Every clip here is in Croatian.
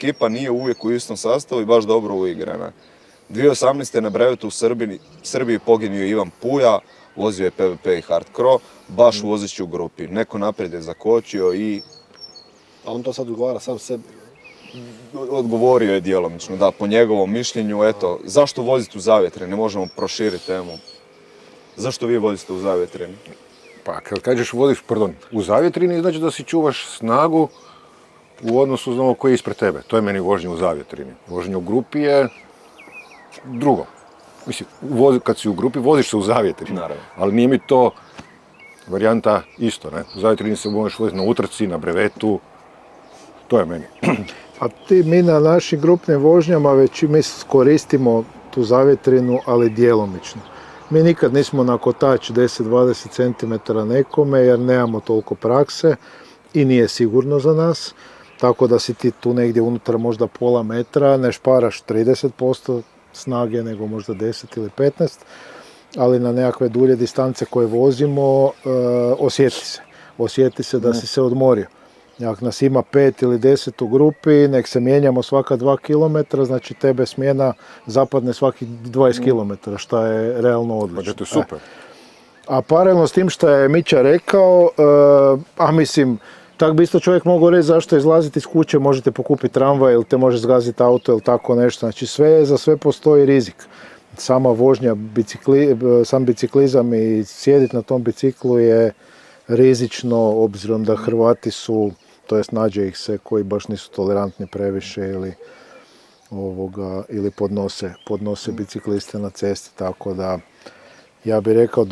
ekipa nije uvijek u istom sastavu i baš dobro uigrana. 2018. na Brevetu u Srbiji poginio Ivan Puja, vozio je PVP i Hardcro, baš vozeći u grupi. Neko naprijed je zakočio i... A on to sad odgovara sam sebi? Odgovorio je djelomično, da, po njegovom mišljenju, eto, zašto voziti u zavjetrini? Ne možemo proširiti temu. Zašto vi vozite u zavjetrini? Pa kad kažeš voziš, u zavjetrini, znači da si čuvaš snagu u odnosu na ono koji je ispred tebe. To je meni vožnje u zavjetrini. Vožnje u grupi je drugo. Mislim, kad si u grupi, voziš se u zavjetrini. Naravno. Ali nije mi to varijanta isto, ne? U zavjetrini se možeš voziti na utrci, na brevetu. To je meni. A mi na našim grupnim vožnjama već mi koristimo tu zavjetrinu, ali djelomično. Mi nikad nismo na kotač 10-20 cm nekome jer nemamo toliko prakse i nije sigurno za nas. Tako da si ti tu negdje unutar možda pola metra, ne šparaš 30% snage nego možda 10 ili 15, ali na nekakve dulje distance koje vozimo osjeti se da si se odmorio. Ako nas ima 5 ili 10 u grupi, nek se mijenjamo svaka 2 km, znači tebe smjena zapadne svaki 20 km, što je realno odlično. To je super. A paralelno s tim što je Mića rekao, tak bi isto čovjek mogao reći zašto izlaziti iz kuće, možete pokupiti tramvaj ili te može zgaziti auto ili tako nešto. Znači za sve postoji rizik. Sama vožnja, sam biciklizam i sjediti na tom biciklu je rizično, obzirom da Hrvati su, to jest nađe ih se koji baš nisu tolerantni previše ili podnose bicikliste na cesti, tako da ja bih rekao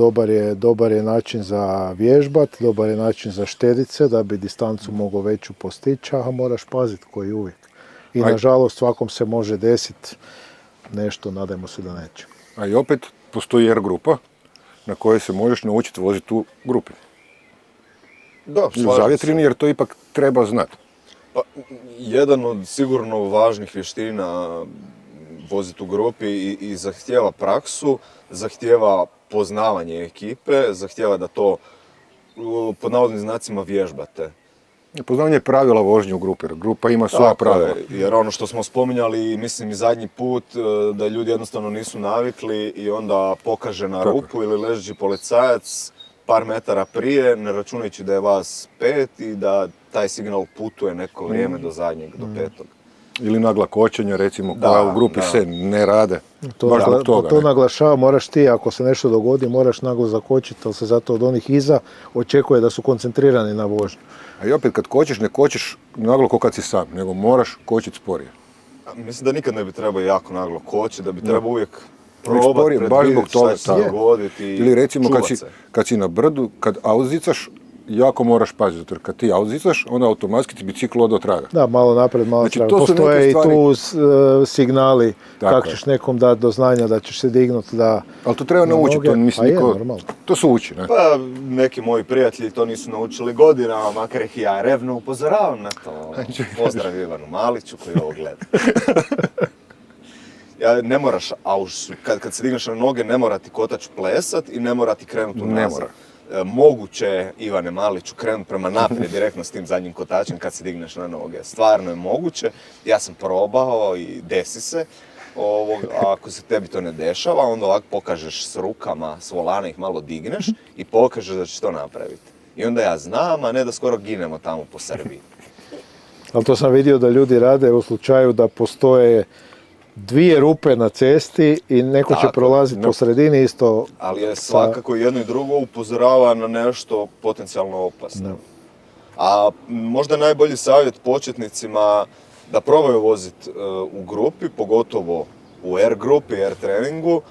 dobar je način za vježbat, dobar je način za štedit se, da bi distancu mogao veću postići, a moraš paziti koji uvijek. I nažalost svakom se može desiti nešto, nadajmo se da neće. A i opet postoji R grupa na kojoj se možeš naučiti voziti u grupi. Da, u zavjetrini, jer to ipak treba znati. Pa, jedan od sigurno važnih vještina voziti u grupi i zahtijeva praksu, zahtijeva poznavanje ekipe, zahtijeva da to pod navodnim znacima vježbate. Poznavanje pravila vožnje u grupi, jer grupa ima svoja pravila. Jer ono što smo spominjali, mislim i zadnji put, da ljudi jednostavno nisu navikli i onda pokaže na rupu ili ležeći policajac par metara prije, ne računajući da je vas 5 i da taj signal putuje neko vrijeme do zadnjeg, do 5. Ili nagla kočenja, recimo, koja u grupi se ne rade. To naglašava, moraš ti, ako se nešto dogodi, moraš naglo zakočiti, ali se zato od onih iza očekuje da su koncentrirani na vožnju. A i opet, kad kočiš, ne kočiš naglo ko kad si sam, nego moraš kočiti sporije. Mislim da nikad ne bi trebao jako naglo kočiti, da bi trebao uvijek probati predvidjeti šta će se dogoditi. Ili recimo, kad si na brdu, kad auzicaš, jako moraš paziti, jer kad ti auzicaš, onda automatski ti bicikl ode od traga. Da, malo napred, malo traga. Postoje i tu signali kako ćeš nekom dati do znanja da ćeš se dignuti. Ali to treba naučiti, to se uči, ne? Pa, neki moji prijatelji to nisu naučili godinama, makar ih ja revno upozoravam na to. Pozdrav Ivanu Maliću koji ovo gleda. Ne moraš, kad se digneš na noge, ne mora ti kotač plesat i ne mora ti krenuti unazad. Moguće je, Ivane Maliću, krenuti prema naprijed direktno s tim zadnjim kotačem kad se digneš na noge. Stvarno je moguće. Ja sam probao i desi se. A ako se tebi to ne dešava, onda ovako pokažeš s rukama, s volana ih malo digneš i pokažeš da ćeš to napraviti. I onda ja znam, a ne da skoro ginemo tamo po Srbiji. Ali to sam vidio da ljudi rade u slučaju da postoje 2 rupe na cesti i neko će prolaziti po sredini isto. Ali je svakako jedno i drugo upozorava na nešto potencijalno opasno. No. A možda najbolji savjet početnicima da probaju voziti u grupi, pogotovo u R grupi, R treningu,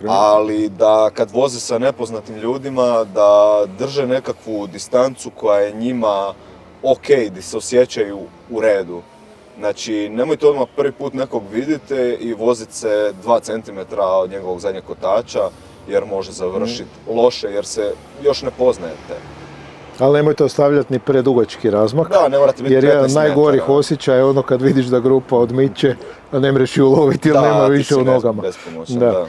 ali da kad voze sa nepoznatim ljudima da drže nekakvu distancu koja je njima ok, da se osjećaju u redu. Znači, nemojte odmah prvi put nekog vidite i voziti se 2 cm od njegovog zadnjeg kotača, jer može završiti loše, jer se još ne poznajete. Ali nemojte ostavljati ni predugački razmak, da, ne morate biti jer jedan najgorih osjećaja je ono kad vidiš da grupa odmiče, a ne mreš ju uloviti jer nema više u nogama. Bespomoćan, da.